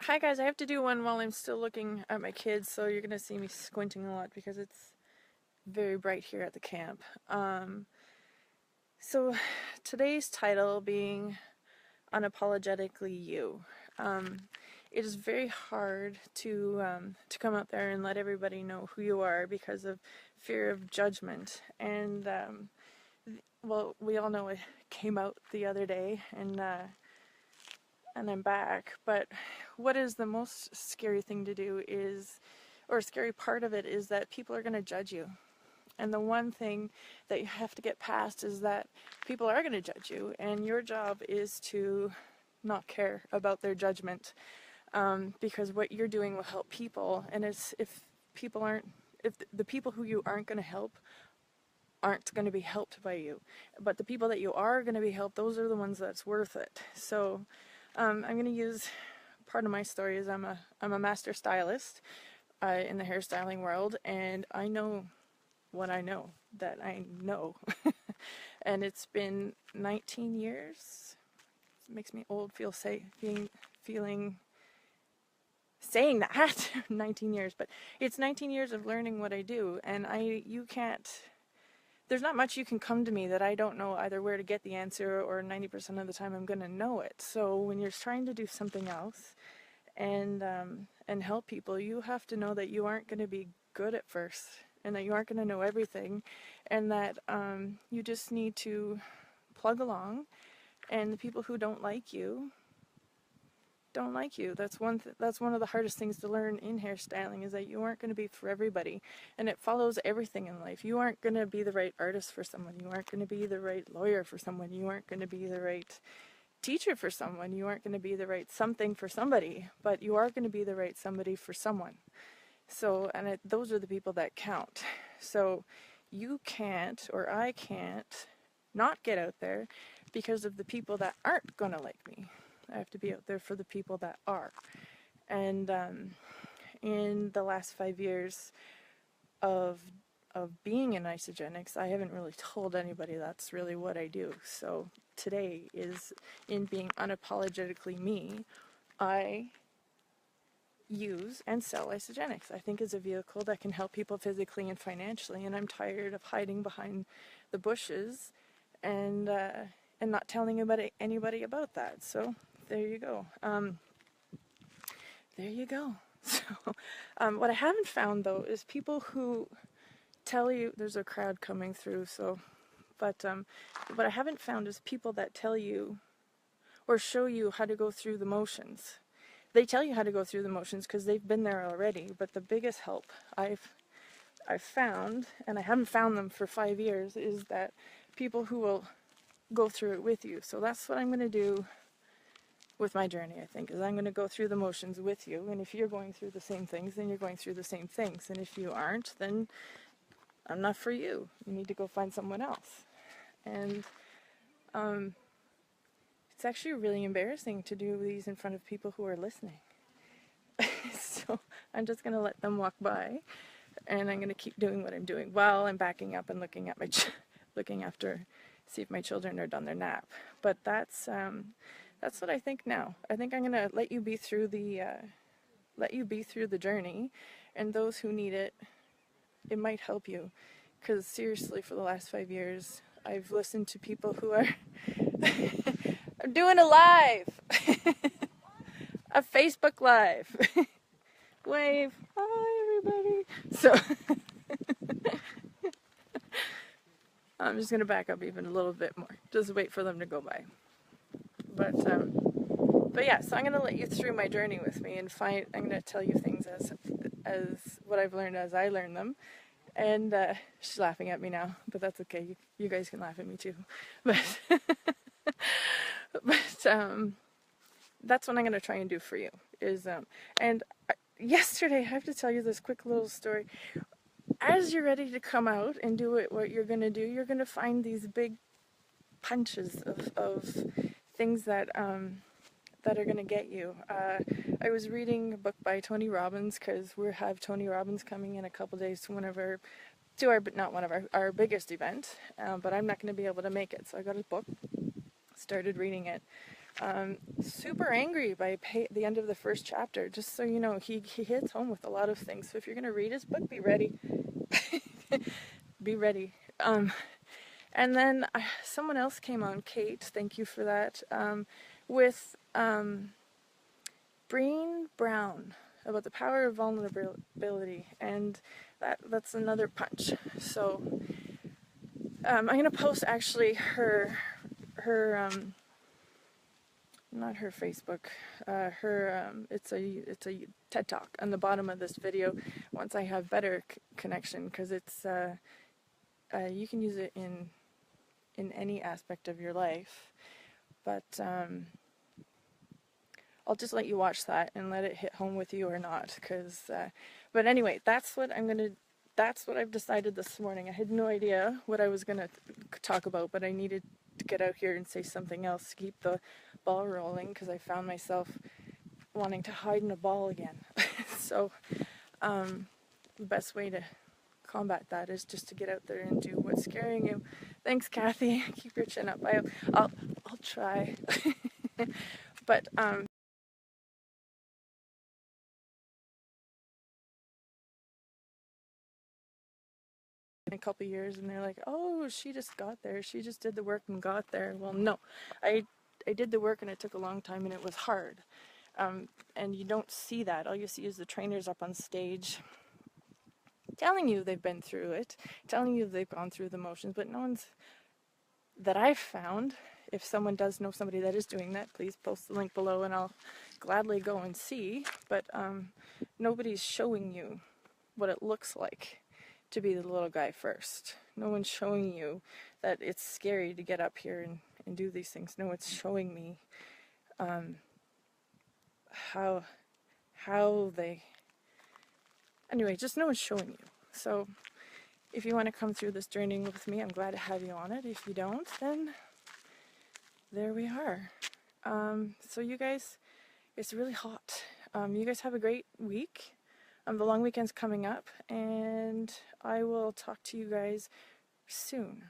Hi guys, I have to do one while I'm still looking at my kids, so you're gonna see me squinting a lot because it's very bright here at the camp. So today's title being Unapologetically You. It is very hard to come out there and let everybody know who you are because of fear of judgment. And well, we all know it came out the other day, and I'm back. But what is the most scary thing to do is, or a scary part of it is that people are going to judge you. And the one thing that you have to get past is that people are going to judge you, and your job is to not care about their judgment, because what you're doing will help people. And it's, if the people who you aren't going to help aren't going to be helped by you, but the people that you are going to be helped, those are the ones that's worth it. So I'm going to use part of my story is I'm a master stylist in the hairstyling world, and I know what I know that I know. And it's been 19 years. It makes me old feeling saying that 19 years, but it's 19 years of learning what I do, and there's not much you can come to me that I don't know either where to get the answer, or 90% of the time I'm going to know it. So when you're trying to do something else and help people, you have to know that you aren't going to be good at first, and that you aren't going to know everything, and that you just need to plug along, and the people who don't like you don't like you. That's one of the hardest things to learn in hairstyling, is that you aren't going to be for everybody, and it follows everything in life. You aren't going to be the right artist for someone, you aren't going to be the right lawyer for someone, you aren't going to be the right teacher for someone, you aren't going to be the right something for somebody, but you are going to be the right somebody for someone. So, and those are the people that count. So you can't, or I can't, not get out there because of the people that aren't going to like me. I have to be out there for the people that are. And in the last 5 years of being in isogenics, I haven't really told anybody that's really what I do. So today is, in being unapologetically me, I use and sell isogenics. I think is a vehicle that can help people physically and financially, and I'm tired of hiding behind the bushes and not telling anybody about that. So there you go. There you go. So what I haven't found though is people who tell you, there's a crowd coming through, so, but what I haven't found is people that tell you or show you how to go through the motions. They tell you how to go through the motions because they've been there already, but the biggest help I've found, and I haven't found them for 5 years, is that people who will go through it with you. So that's what I'm going to do with my journey, I think, is I'm going to go through the motions with you, and if you're going through the same things, then you're going through the same things, and if you aren't, then I'm not for you. You need to go find someone else. And it's actually really embarrassing to do these in front of people who are listening. So I'm just going to let them walk by, and I'm going to keep doing what I'm doing while I'm backing up and looking at looking after, see if my children are done their nap. But that's what I think now. I think I'm going to let you be through the journey, and those who need it, it might help you. Because seriously, for the last 5 years, I've listened to people who are I'm doing a live, a Facebook live. Wave, hi everybody. So I'm just gonna back up even a little bit more. Just wait for them to go by. But yeah, so I'm gonna let you through my journey with me, and I'm gonna tell you things as what I've learned as I learn them. And she's laughing at me now, but that's okay. You guys can laugh at me too. But that's what I'm gonna try and do for you. Yesterday, I have to tell you this quick little story. As you're ready to come out and do what you're gonna do, you're gonna find these big punches of things that are going to get you. I was reading a book by Tony Robbins, because we have Tony Robbins coming in a couple days to our biggest event, but I'm not going to be able to make it. So I got his book, started reading it. super angry by the end of the first chapter. Just so you know, he hits home with a lot of things. So if you're going to read his book, be ready. Be ready. And then someone else came on, Kate, thank you for that, with Breen Brown about the power of vulnerability, and that's another punch. So I'm going to post actually her not her Facebook, it's a TED Talk on the bottom of this video once I have better connection, because it's you can use it in any aspect of your life, but I'll just let you watch that and let it hit home with you or not, because but anyway, that's what I've decided this morning. I had no idea what I was gonna talk about, but I needed to get out here and say something else to keep the ball rolling, because I found myself wanting to hide in a ball again. So the best way to combat that is just to get out there and do what's scaring you. Thanks, Kathy. Keep your chin up. I'll try. But in a couple years, and they're like, oh, she just got there, she just did the work and got there. Well, no, I did the work, and it took a long time, and it was hard, and you don't see that. All you see is the trainers up on stage telling you they've been through it, telling you they've gone through the motions, but no one's, that I've found. If someone does know somebody that is doing that, please post the link below and I'll gladly go and see, but nobody's showing you what it looks like to be the little guy first. No one's showing you that it's scary to get up here and do these things. No one's showing me how they, anyway, just no one's showing you. So if you want to come through this journey with me, I'm glad to have you on it. If you don't, then there we are. So you guys, it's really hot. You guys have a great week. The long weekend's coming up, and I will talk to you guys soon.